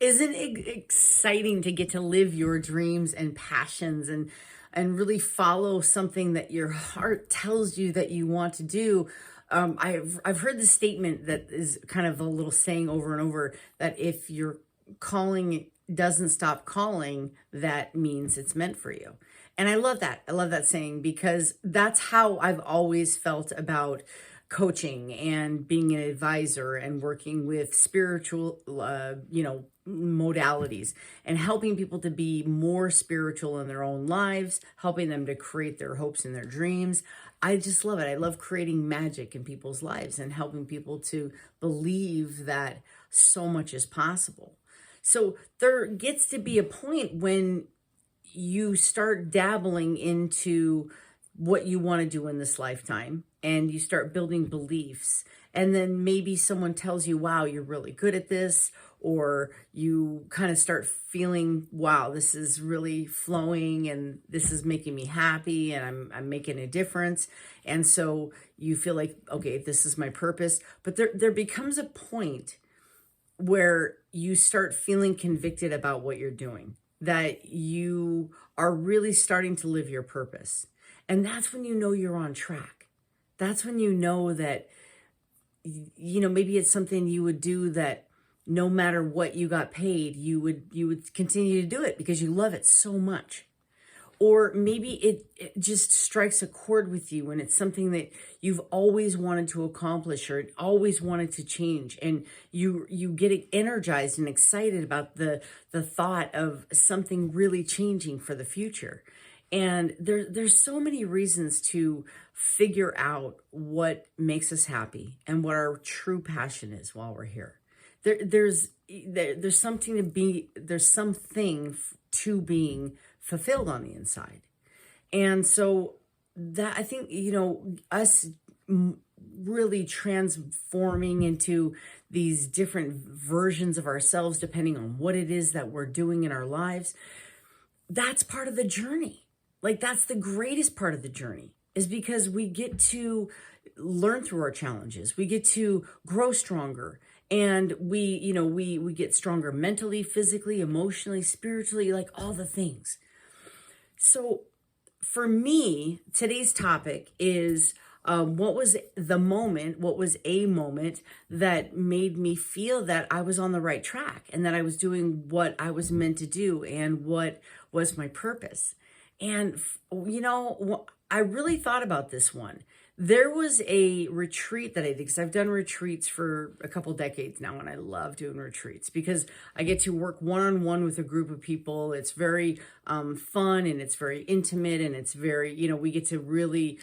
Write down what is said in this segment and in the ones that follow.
Isn't it exciting to get to live your dreams and passions and really follow something that your heart tells you that you want to do? I've heard the statement that is kind of a little saying over and over that if your calling doesn't stop calling, that means it's meant for you. And I love that. I love that saying because that's how I've always felt about coaching and being an advisor and working with spiritual, modalities and helping people to be more spiritual in their own lives, helping them to create their hopes and their dreams. I just love it. I love creating magic in people's lives and helping people to believe that so much is possible. So there gets to be a point when you start dabbling into what you want to do in this lifetime and you start building beliefs. And then maybe someone tells you, wow, you're really good at this. Or you kind of start feeling, wow, this is really flowing and this is making me happy and I'm making a difference. And so you feel like, okay, this is my purpose. But there becomes a point where you start feeling convicted about what you're doing, that you are really starting to live your purpose. And that's when you know you're on track. That's when you know that, maybe it's something you would do that no matter what you got paid, you would continue to do it because you love it so much. Or maybe it just strikes a chord with you and it's something that you've always wanted to accomplish or always wanted to change. And you get energized and excited about the thought of something really changing for the future. And there's so many reasons to figure out what makes us happy and what our true passion is while we're here. There's something to being fulfilled on the inside. And so that I think, us really transforming into these different versions of ourselves, depending on what it is that we're doing in our lives, that's part of the journey. Like that's the greatest part of the journey is because we get to learn through our challenges. We get to grow stronger. And we get stronger mentally, physically, emotionally, spiritually, like all the things. So for me, today's topic is what was a moment that made me feel that I was on the right track and that I was doing what I was meant to do and what was my purpose. And, I really thought about this one. There was a retreat that I did because I've done retreats for a couple decades now, and I love doing retreats because I get to work one-on-one with a group of people. It's very fun and it's very intimate and it's very, we get to really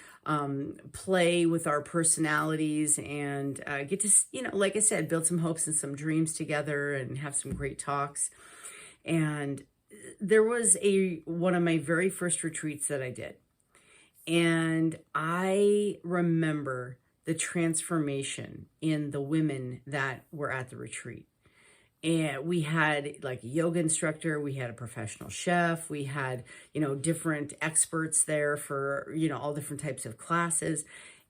play with our personalities and get to, like I said, build some hopes and some dreams together and have some great talks. And there was one of my very first retreats that I did. And I remember the transformation in the women that were at the retreat. And we had like a yoga instructor, we had a professional chef, we had, different experts there for, all different types of classes.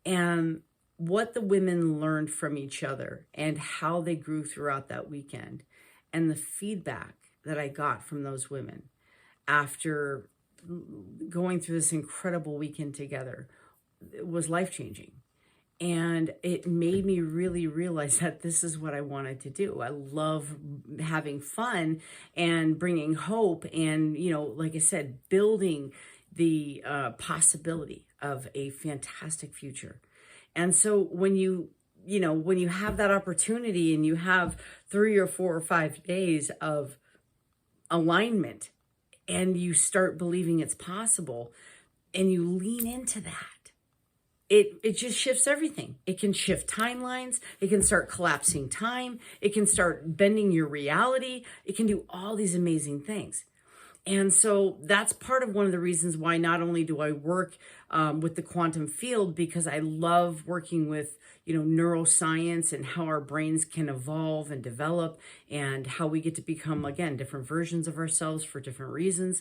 And what the women learned from each other and how they grew throughout that weekend and the feedback that I got from those women after going through this incredible weekend together, it was life-changing. And it made me really realize that this is what I wanted to do. I love having fun and bringing hope and, like I said, building the possibility of a fantastic future. And so when you have that opportunity and you have 3 or 4 or 5 days of alignment and you start believing it's possible and you lean into that, it just shifts everything. It can shift timelines. It can start collapsing time. It can start bending your reality. It can do all these amazing things. And so that's part of one of the reasons why not only do I work with the quantum field, because I love working with, neuroscience and how our brains can evolve and develop and how we get to become, again, different versions of ourselves for different reasons.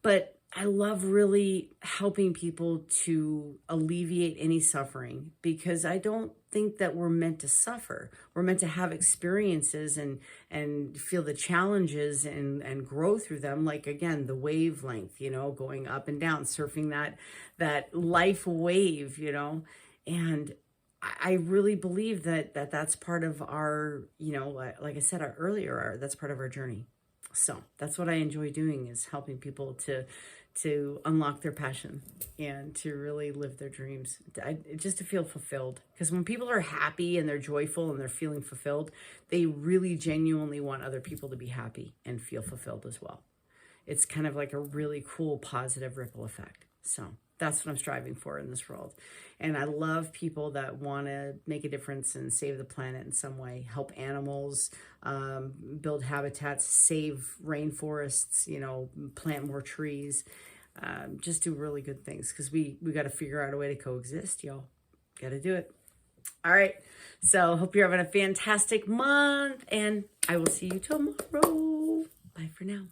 But I love really helping people to alleviate any suffering, because I don't think that we're meant to suffer. We're meant to have experiences and feel the challenges and grow through them. Like, again, the wavelength, going up and down, surfing that life wave, and I really believe that's part of our, like I said earlier, that's part of our journey. So that's what I enjoy doing, is helping people to unlock their passion and to really live their dreams, just to feel fulfilled. Because when people are happy and they're joyful and they're feeling fulfilled, they really genuinely want other people to be happy and feel fulfilled as well. It's kind of like a really cool positive ripple effect. So that's what I'm striving for in this world. And I love people that want to make a difference and save the planet in some way, help animals, build habitats, save rainforests, plant more trees, just do really good things, because we got to figure out a way to coexist, y'all. Got to do it. All right. So hope you're having a fantastic month, and I will see you tomorrow. Bye for now.